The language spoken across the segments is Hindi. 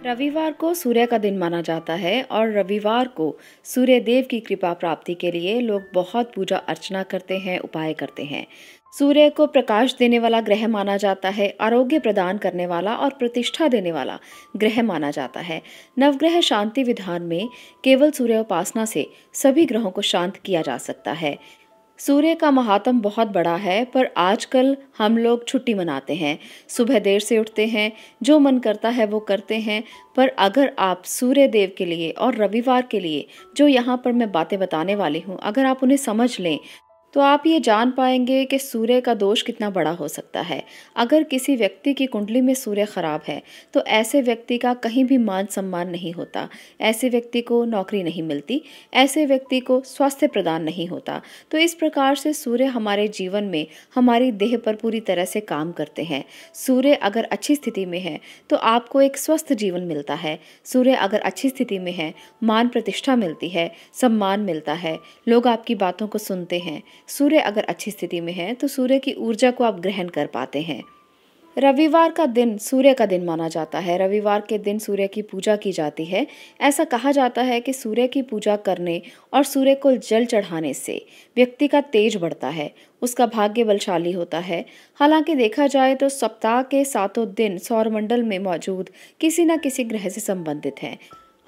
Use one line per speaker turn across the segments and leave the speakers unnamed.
रविवार को सूर्य का दिन माना जाता है और रविवार को सूर्य देव की कृपा प्राप्ति के लिए लोग बहुत पूजा अर्चना करते हैं, उपाय करते हैं। सूर्य को प्रकाश देने वाला ग्रह माना जाता है, आरोग्य प्रदान करने वाला और प्रतिष्ठा देने वाला ग्रह माना जाता है। नवग्रह शांति विधान में केवल सूर्य उपासना से सभी ग्रहों को शांत किया जा सकता है। सूर्य का महात्म बहुत बड़ा है, पर आजकल हम लोग छुट्टी मनाते हैं, सुबह देर से उठते हैं, जो मन करता है वो करते हैं। पर अगर आप सूर्य देव के लिए और रविवार के लिए जो यहाँ पर मैं बातें बताने वाली हूँ, अगर आप उन्हें समझ लें तो आप ये जान पाएंगे कि सूर्य का दोष कितना बड़ा हो सकता है। अगर किसी व्यक्ति की कुंडली में सूर्य खराब है तो ऐसे व्यक्ति का कहीं भी मान सम्मान नहीं होता, ऐसे व्यक्ति को नौकरी नहीं मिलती, ऐसे व्यक्ति को स्वास्थ्य प्रदान नहीं होता। तो इस प्रकार से सूर्य हमारे जीवन में हमारी देह पर पूरी तरह से काम करते हैं। सूर्य अगर अच्छी स्थिति में है तो आपको एक स्वस्थ जीवन मिलता है। सूर्य अगर अच्छी स्थिति में है, मान प्रतिष्ठा मिलती है, सम्मान मिलता है, लोग आपकी बातों को सुनते हैं। सूर्य अगर अच्छी स्थिति में है तो सूर्य की ऊर्जा को आप ग्रहण कर पाते हैं। रविवार का दिन सूर्य का दिन माना जाता है। रविवार के दिन सूर्य की पूजा की जाती है। ऐसा कहा जाता है कि सूर्य की पूजा करने और सूर्य को जल चढ़ाने से व्यक्ति का तेज बढ़ता है, उसका भाग्य बलशाली होता है। हालांकि देखा जाए तो सप्ताह के 7 दिन सौरमंडल में मौजूद किसी न किसी ग्रह से संबंधित हैं।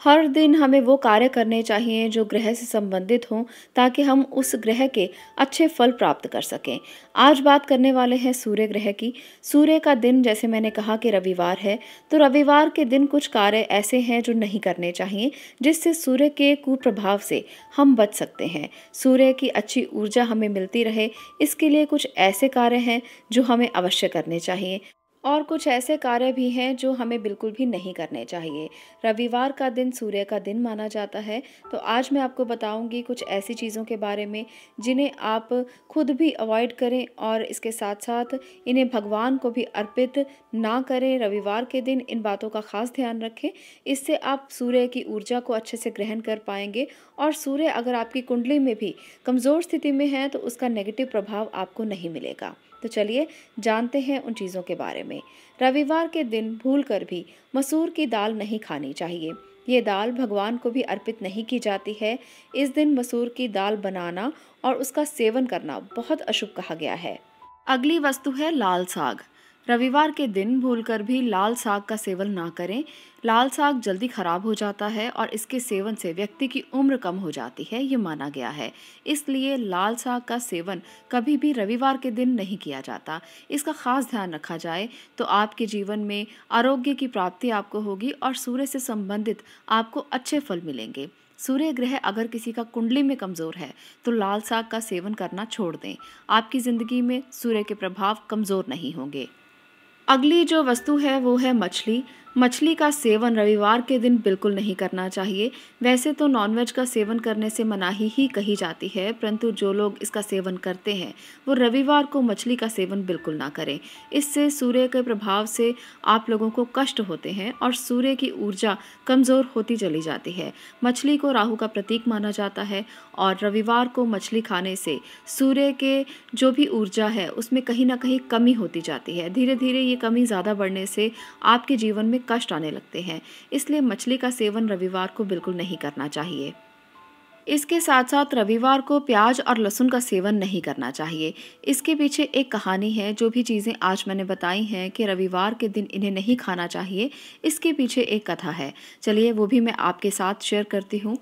हर दिन हमें वो कार्य करने चाहिए जो ग्रह से संबंधित हों, ताकि हम उस ग्रह के अच्छे फल प्राप्त कर सकें। आज बात करने वाले हैं सूर्य ग्रह की। सूर्य का दिन, जैसे मैंने कहा कि रविवार है, तो रविवार के दिन कुछ कार्य ऐसे हैं जो नहीं करने चाहिए, जिससे सूर्य के कुप्रभाव से हम बच सकते हैं। सूर्य की अच्छी ऊर्जा हमें मिलती रहे, इसके लिए कुछ ऐसे कार्य हैं जो हमें अवश्य करने चाहिए और कुछ ऐसे कार्य भी हैं जो हमें बिल्कुल भी नहीं करने चाहिए। रविवार का दिन सूर्य का दिन माना जाता है, तो आज मैं आपको बताऊंगी कुछ ऐसी चीज़ों के बारे में जिन्हें आप खुद भी अवॉइड करें और इसके साथ साथ इन्हें भगवान को भी अर्पित ना करें। रविवार के दिन इन बातों का खास ध्यान रखें, इससे आप सूर्य की ऊर्जा को अच्छे से ग्रहण कर पाएंगे। और सूर्य अगर आपकी कुंडली में भी कमज़ोर स्थिति में है तो उसका नेगेटिव प्रभाव आपको नहीं मिलेगा। तो चलिए जानते हैं उन चीज़ों के बारे में। रविवार के दिन भूलकर भी मसूर की दाल नहीं खानी चाहिए। ये दाल भगवान को भी अर्पित नहीं की जाती है। इस दिन मसूर की दाल बनाना और उसका सेवन करना बहुत अशुभ कहा गया है। अगली वस्तु है लाल साग। रविवार के दिन भूलकर भी लाल साग का सेवन ना करें। लाल साग जल्दी खराब हो जाता है और इसके सेवन से व्यक्ति की उम्र कम हो जाती है, ये माना गया है। इसलिए लाल साग का सेवन कभी भी रविवार के दिन नहीं किया जाता। इसका खास ध्यान रखा जाए तो आपके जीवन में आरोग्य की प्राप्ति आपको होगी और सूर्य से संबंधित आपको अच्छे फल मिलेंगे। सूर्य ग्रह अगर किसी का कुंडली में कमज़ोर है तो लाल साग का सेवन करना छोड़ दें। आपकी ज़िंदगी में सूर्य के प्रभाव कमज़ोर नहीं होंगे। अगली जो वस्तु है वो है मछली। मछली का सेवन रविवार के दिन बिल्कुल नहीं करना चाहिए। वैसे तो नॉनवेज का सेवन करने से मनाही ही कही जाती है, परंतु जो लोग इसका सेवन करते हैं वो रविवार को मछली का सेवन बिल्कुल ना करें। इससे सूर्य के प्रभाव से आप लोगों को कष्ट होते हैं और सूर्य की ऊर्जा कमज़ोर होती चली जाती है। मछली को राहु का प्रतीक माना जाता है और रविवार को मछली खाने से सूर्य के जो भी ऊर्जा है उसमें कहीं ना कहीं कमी होती जाती है। धीरे धीरे ये कमी ज़्यादा बढ़ने से आपके जीवन में कष्ट आने लगते हैं। इसलिए मछली का सेवन रविवार को बिल्कुल नहीं करना चाहिए। इसके साथ साथ रविवार को प्याज और लहसुन का सेवन नहीं करना चाहिए। इसके पीछे एक कहानी है। जो भी चीज़ें आज मैंने बताई हैं कि रविवार के दिन इन्हें नहीं खाना चाहिए, इसके पीछे एक कथा है। चलिए वो भी मैं आपके साथ शेयर करती हूँ।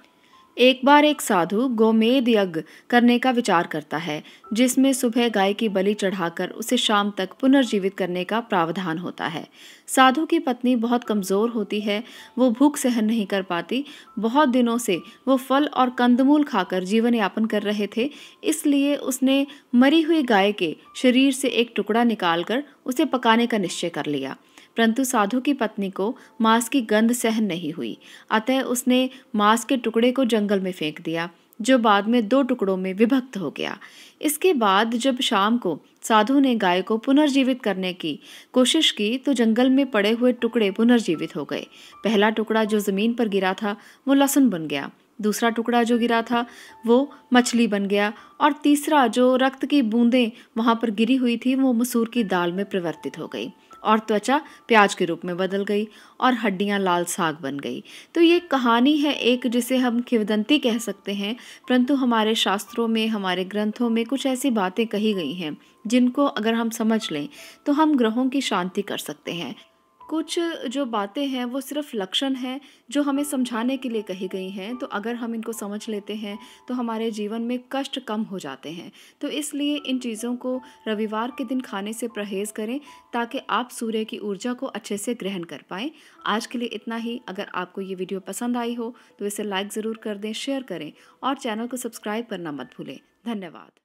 एक बार एक साधु गोमेद यज्ञ करने का विचार करता है, जिसमें सुबह गाय की बलि चढ़ाकर उसे शाम तक पुनर्जीवित करने का प्रावधान होता है। साधु की पत्नी बहुत कमज़ोर होती है, वो भूख सहन नहीं कर पाती। बहुत दिनों से वो फल और कंदमूल खाकर जीवन यापन कर रहे थे, इसलिए उसने मरी हुई गाय के शरीर से एक टुकड़ा निकालकर उसे पकाने का निश्चय कर लिया। परंतु साधु की पत्नी को मांस की गंध सहन नहीं हुई, अतः उसने मांस के टुकड़े को जंगल में फेंक दिया, जो बाद में 2 टुकड़ों में विभक्त हो गया। इसके बाद जब शाम को साधु ने गाय को पुनर्जीवित करने की कोशिश की तो जंगल में पड़े हुए टुकड़े पुनर्जीवित हो गए। पहला टुकड़ा जो जमीन पर गिरा था वो लहसुन बन गया, दूसरा टुकड़ा जो गिरा था वो मछली बन गया और तीसरा जो रक्त की बूंदें वहां पर गिरी हुई थी वो मसूर की दाल में परिवर्तित हो गई। और त्वचा प्याज के रूप में बदल गई और हड्डियां लाल साग बन गई। तो ये कहानी है एक, जिसे हम किंवदंती कह सकते हैं, परंतु हमारे शास्त्रों में, हमारे ग्रंथों में कुछ ऐसी बातें कही गई हैं जिनको अगर हम समझ लें तो हम ग्रहों की शांति कर सकते हैं। कुछ जो बातें हैं वो सिर्फ लक्षण हैं जो हमें समझाने के लिए कही गई हैं, तो अगर हम इनको समझ लेते हैं तो हमारे जीवन में कष्ट कम हो जाते हैं। तो इसलिए इन चीज़ों को रविवार के दिन खाने से परहेज़ करें ताकि आप सूर्य की ऊर्जा को अच्छे से ग्रहण कर पाएँ। आज के लिए इतना ही। अगर आपको ये वीडियो पसंद आई हो तो इसे लाइक ज़रूर कर दें, शेयर करें और चैनल को सब्सक्राइब करना मत भूलें। धन्यवाद।